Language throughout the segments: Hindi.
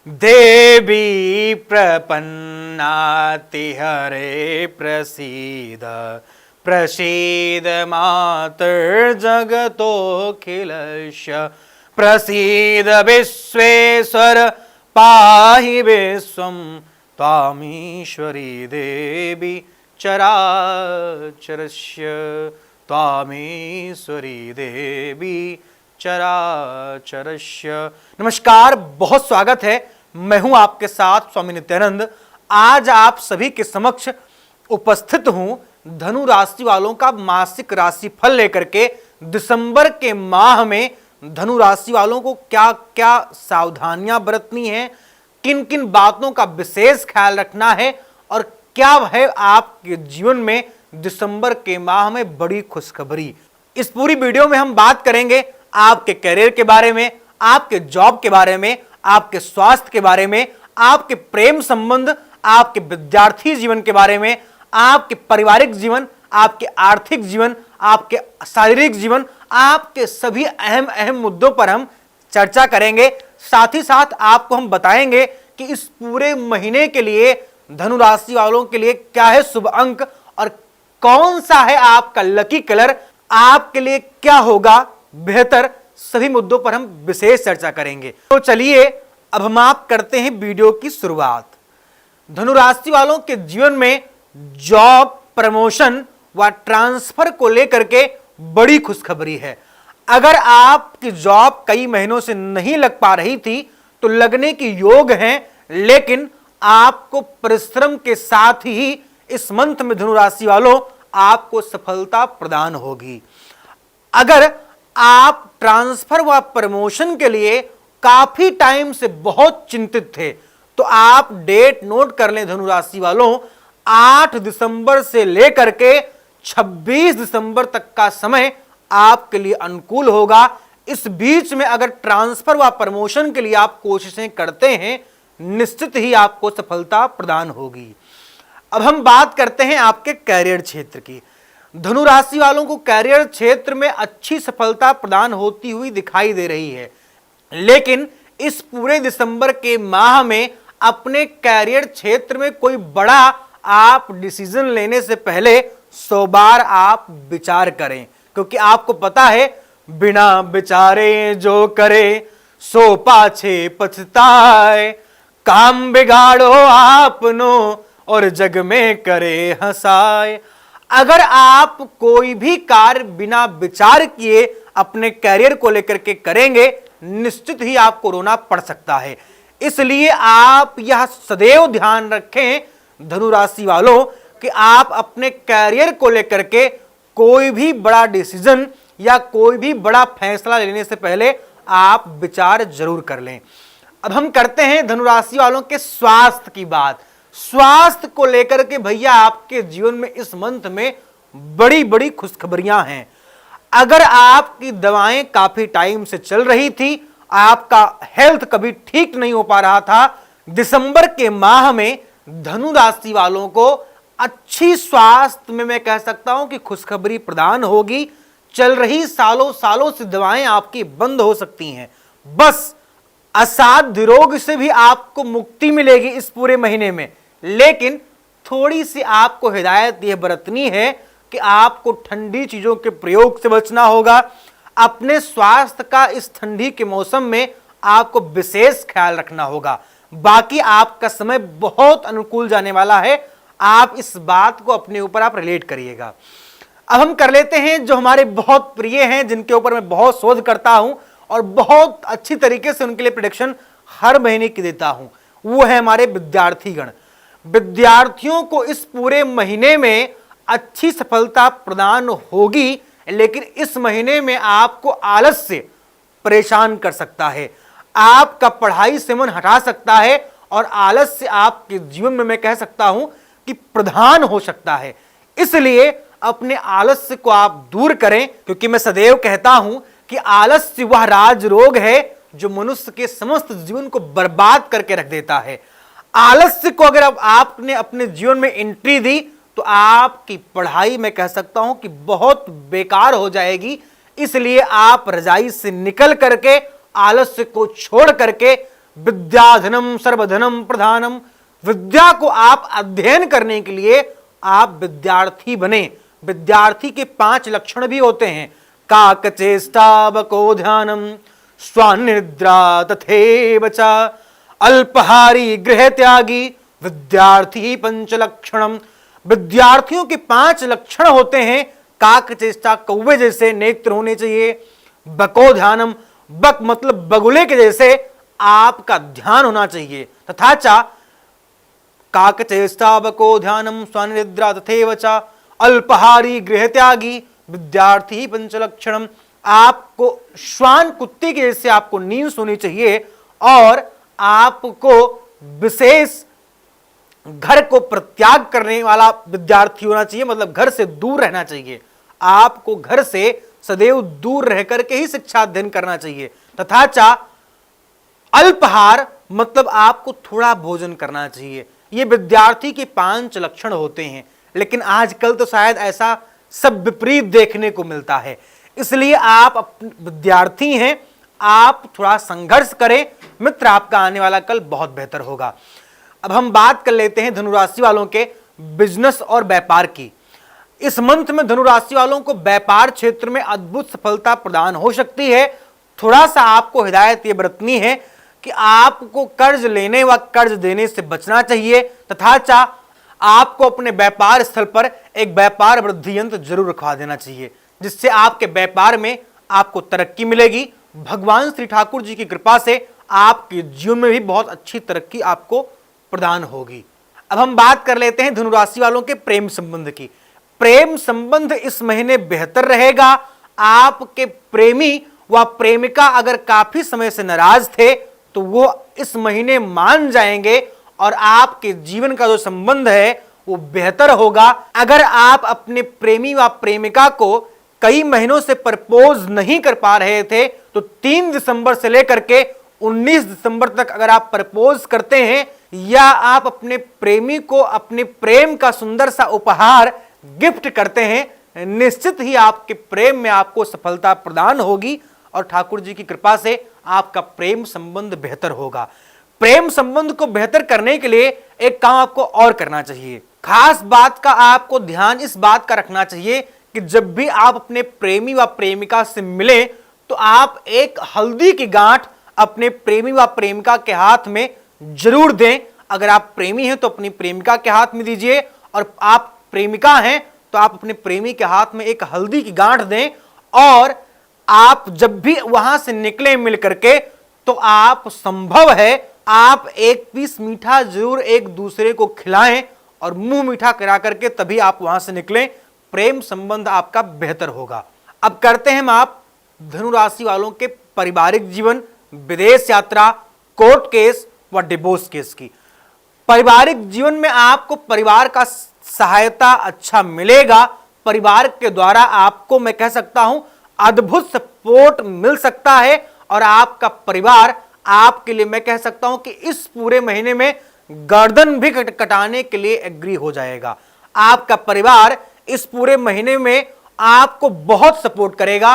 देवी प्रपन्नातिहरे प्रसीद प्रसीद मातर्जगतोऽखिलस्य प्रसीद विश्वेश्वर पाहि विश्वं त्वामीश्वरी देवी चराचरस्य त्वामीश्वरी देवी चराचरस्य। नमस्कार, बहुत स्वागत है। मैं हूं आपके साथ स्वामी नित्यानंद। आज आप सभी के समक्ष उपस्थित हूं धनु राशि वालों का मासिक राशि फल लेकर के। दिसंबर के माह में धनु राशि वालों को क्या क्या सावधानियां बरतनी है, किन किन बातों का विशेष ख्याल रखना है और क्या है आपके जीवन में दिसंबर के माह में बड़ी खुशखबरी। इस पूरी वीडियो में हम बात करेंगे आपके करियर के बारे में, आपके जॉब के बारे में, आपके स्वास्थ्य के बारे में, आपके प्रेम संबंध, आपके विद्यार्थी जीवन के बारे में, आपके पारिवारिक जीवन, आपके आर्थिक जीवन, आपके शारीरिक जीवन, आपके सभी अहम अहम मुद्दों पर हम चर्चा करेंगे। साथ ही साथ आपको हम बताएंगे कि इस पूरे महीने के लिए धनु राशि वालों के लिए क्या है शुभ अंक और कौन सा है आपका लकी कलर, आपके लिए क्या होगा बेहतर। सभी मुद्दों पर हम विशेष चर्चा करेंगे। तो चलिए अब हम आप करते हैं वीडियो की शुरुआत। धनु राशि वालों के जीवन में जॉब, प्रमोशन व ट्रांसफर को लेकर के बड़ी खुशखबरी है। अगर आपकी जॉब कई महीनों से नहीं लग पा रही थी तो लगने की योग हैं, लेकिन आपको परिश्रम के साथ ही इस मंथ में धनु राशि वालों आपको सफलता प्रदान होगी। अगर आप ट्रांसफर व प्रमोशन के लिए काफी टाइम से बहुत चिंतित थे तो आप डेट नोट कर लें धनु राशि वालों। 8 दिसंबर से लेकर के 26 दिसंबर तक का समय आपके लिए अनुकूल होगा। इस बीच में अगर ट्रांसफर व प्रमोशन के लिए आप कोशिशें करते हैं, निश्चित ही आपको सफलता प्रदान होगी। अब हम बात करते हैं आपके कैरियर क्षेत्र की। धनु राशि वालों को कैरियर क्षेत्र में अच्छी सफलता प्रदान होती हुई दिखाई दे रही है, लेकिन इस पूरे दिसंबर के माह में अपने कैरियर क्षेत्र में कोई बड़ा आप डिसीजन लेने से पहले 100 बार आप विचार करें, क्योंकि आपको पता है बिना विचारे जो करे सो पाछे पछताए, काम बिगाड़ो आपनो और जग में करे हंसाए। अगर आप कोई भी कार्य बिना विचार किए अपने कैरियर को लेकर के करेंगे, निश्चित ही आपको रोना पड़ सकता है। इसलिए आप यह सदैव ध्यान रखें धनु राशि वालों कि आप अपने कैरियर को लेकर के कोई भी बड़ा डिसीजन या कोई भी बड़ा फैसला लेने से पहले आप विचार जरूर कर लें। अब हम करते हैं धनु राशि वालों के स्वास्थ्य की बात। स्वास्थ्य को लेकर के भैया आपके जीवन में इस मंथ में बड़ी बड़ी खुशखबरियां हैं। अगर आपकी दवाएं काफी टाइम से चल रही थी, आपका हेल्थ कभी ठीक नहीं हो पा रहा था, दिसंबर के माह में धनु राशि वालों को अच्छी स्वास्थ्य में मैं कह सकता हूं कि खुशखबरी प्रदान होगी। चल रही सालों सालों से दवाएं आपकी बंद हो सकती हैं। बस असाध्य रोग से भी आपको मुक्ति मिलेगी इस पूरे महीने में, लेकिन थोड़ी सी आपको हिदायत यह बरतनी है कि आपको ठंडी चीजों के प्रयोग से बचना होगा। अपने स्वास्थ्य का इस ठंडी के मौसम में आपको विशेष ख्याल रखना होगा। बाकी आपका समय बहुत अनुकूल जाने वाला है। आप इस बात को अपने ऊपर आप रिलेट करिएगा। अब हम कर लेते हैं जो हमारे बहुत प्रिय हैं, जिनके ऊपर मैं बहुत शोध करता हूं और बहुत अच्छी तरीके से उनके लिए प्रेडिक्शन हर महीने की देता हूं। वो है हमारे विद्यार्थीगण। विद्यार्थियों को इस पूरे महीने में अच्छी सफलता प्रदान होगी, लेकिन इस महीने में आपको आलस्य परेशान कर सकता है, आपका पढ़ाई से मन हटा सकता है और आलस्य आपके जीवन में मैं कह सकता हूं कि प्रधान हो सकता है। इसलिए अपने आलस्य को आप दूर करें, क्योंकि मैं सदैव कहता हूं कि आलस्य वह राज रोग है जो मनुष्य के समस्त जीवन को बर्बाद करके रख देता है। आलस्य को अगर अब आपने अपने जीवन में एंट्री दी तो आपकी पढ़ाई मैं कह सकता हूं कि बहुत बेकार हो जाएगी। इसलिए आप रजाई से निकल करके आलस्य को छोड़ करके विद्याधनम सर्वधनम प्रधानम। विद्या को आप अध्ययन करने के लिए आप विद्यार्थी बने। विद्यार्थी के 5 लक्षण भी होते हैं, काकचेष्टा बको ध्यानम स्वानिद्रा तथैव च अल्पहारी गृह त्यागी विद्यार्थी पंचलक्षणम। विद्यार्थियों के 5 लक्षण होते हैं, काकचेष्टा कौवे जैसे नेत्र होने चाहिए, बको ध्यानम बक मतलब बगुले के जैसे आपका ध्यान होना चाहिए, तथा च काकचेष्टा बको ध्यानम स्वानिद्रा तथैव च अल्पहारी गृह त्यागी विद्यार्थी पंचलक्षणम। आपको श्वान कुत्ते के जैसे आपको नींद सोनी चाहिए और आपको विशेष घर को प्रत्याग करने वाला विद्यार्थी होना चाहिए, मतलब घर से दूर रहना चाहिए। आपको घर से सदैव दूर रह करके ही शिक्षा अध्ययन करना चाहिए। तथा च अल्पहार मतलब आपको थोड़ा भोजन करना चाहिए। ये विद्यार्थी के 5 लक्षण होते हैं, लेकिन आजकल तो शायद ऐसा सब विपरीत देखने को मिलता है। इसलिए आप विद्यार्थी हैं, आप थोड़ा संघर्ष करें मित्र, आपका आने वाला कल बहुत बेहतर होगा। अब हम बात कर लेते हैं धनुराशि वालों के बिजनेस और व्यापार की। इस मंथ में धनुराशि वालों को व्यापार क्षेत्र में अद्भुत सफलता प्रदान हो सकती है। थोड़ा सा आपको हिदायत ये बरतनी है कि आपको कर्ज लेने व कर्ज देने से बचना चाहिए, तथा च आपको अपने व्यापार स्थल पर एक व्यापार वृद्धि यंत्र जरूर रखवा देना चाहिए, जिससे आपके व्यापार में आपको तरक्की मिलेगी। भगवान श्री ठाकुर जी की कृपा से आपके जीवन में भी बहुत अच्छी तरक्की आपको प्रदान होगी। अब हम बात कर लेते हैं धनुराशि वालों के प्रेम संबंध की। प्रेम संबंध इस महीने बेहतर रहेगा। आपके प्रेमी व प्रेमिका अगर काफी समय से नाराज थे तो वो इस महीने मान जाएंगे और आपके जीवन का जो संबंध है वो बेहतर होगा। अगर आप अपने प्रेमी व प्रेमिका को कई महीनों से प्रपोज नहीं कर पा रहे थे तो 3 दिसंबर से लेकर के 19 दिसंबर तक अगर आप प्रपोज करते हैं या आप अपने प्रेमी को अपने प्रेम का सुंदर सा उपहार गिफ्ट करते हैं, निश्चित ही आपके प्रेम में आपको सफलता प्रदान होगी और ठाकुर जी की कृपा से आपका प्रेम संबंध बेहतर होगा। प्रेम संबंध को बेहतर करने के लिए एक काम आपको और करना चाहिए। खास बात का आपको ध्यान इस बात का रखना चाहिए कि जब भी आप अपने प्रेमी व प्रेमिका से मिलें तो आप एक हल्दी की गांठ अपने प्रेमी व प्रेमिका के हाथ में जरूर दें। अगर आप प्रेमी हैं तो अपनी प्रेमिका के हाथ में दीजिए और आप प्रेमिका हैं तो आप अपने प्रेमी के हाथ में एक हल्दी की गांठ दें। और आप जब भी वहां से निकले मिल करके तो आप संभव है आप एक पीस मीठा जरूर एक दूसरे को खिलाएं और मुंह मीठा करा करके तभी आप वहां से निकलें। प्रेम संबंध आपका बेहतर होगा। अब करते हैं हम आप धनु राशि वालों के पारिवारिक जीवन, विदेश यात्रा, कोर्ट केस व डिवोर्स केस की। पारिवारिक जीवन में आपको परिवार का सहायता अच्छा मिलेगा। परिवार के द्वारा आपको मैं कह सकता हूं अद्भुत सपोर्ट मिल सकता है और आपका परिवार आपके लिए मैं कह सकता हूं कि इस पूरे महीने में गर्दन भी कटाने के लिए एग्री हो जाएगा। आपका परिवार इस पूरे महीने में आपको बहुत सपोर्ट करेगा।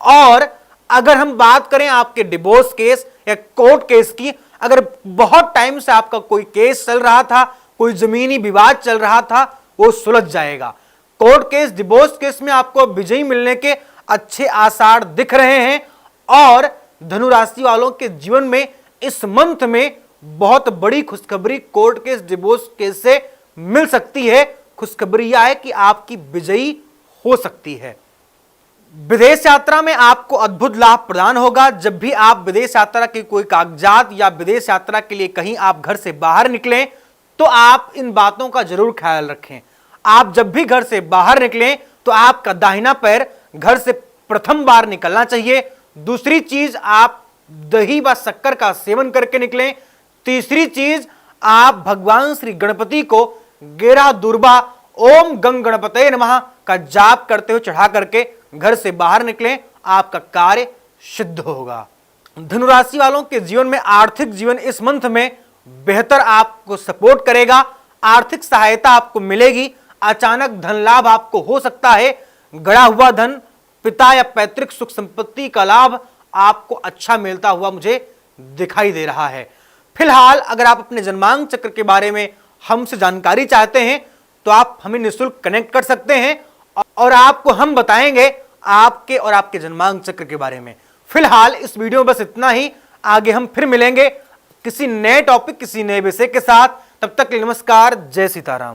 और अगर हम बात करें आपके डिवोर्स केस या कोर्ट केस की, अगर बहुत टाइम से आपका कोई केस चल रहा था, कोई जमीनी विवाद चल रहा था, वो सुलझ जाएगा। कोर्ट केस, डिवोर्स केस में आपको विजयी मिलने के अच्छे आसार दिख रहे हैं और धनु राशि वालों के जीवन में इस मंथ में बहुत बड़ी खुशखबरी कोर्ट केस, डिवोर्स केस से मिल सकती है। खुशखबरी यह है कि आपकी विजयी हो सकती है। विदेश यात्रा में आपको अद्भुत लाभ प्रदान होगा। जब भी आप विदेश यात्रा के कोई कागजात या विदेश यात्रा के लिए कहीं आप घर से बाहर निकलें तो आप इन बातों का जरूर ख्याल रखें। आप जब भी घर से बाहर निकलें तो आपका दाहिना पैर घर से प्रथम बार निकलना चाहिए। दूसरी चीज, आप दही व शक्कर का सेवन करके निकलें। तीसरी चीज, आप भगवान श्री गणपति को गेरा दुर्बा ओम गंग गणपते नमः का जाप करते हुए चढ़ा करके घर से बाहर निकलें। आपका कार्य सिद्ध होगा। धनुराशि वालों के जीवन में आर्थिक जीवन इस मंथ में बेहतर आपको सपोर्ट करेगा। आर्थिक सहायता आपको मिलेगी। अचानक धन लाभ आपको हो सकता है। गड़ा हुआ धन, पिता या पैतृक सुख संपत्ति का लाभ आपको अच्छा मिलता हुआ मुझे दिखाई दे रहा है। फिलहाल अगर आप अपने जन्मांक चक्र के बारे में हमसे जानकारी चाहते हैं तो आप हमें निःशुल्क कनेक्ट कर सकते हैं और आपको हम बताएंगे आपके और आपके जन्मांक चक्र के बारे में। फिलहाल इस वीडियो में बस इतना ही। आगे हम फिर मिलेंगे किसी नए टॉपिक, किसी नए विषय के साथ। तब तक के लिए नमस्कार, जय सीताराम।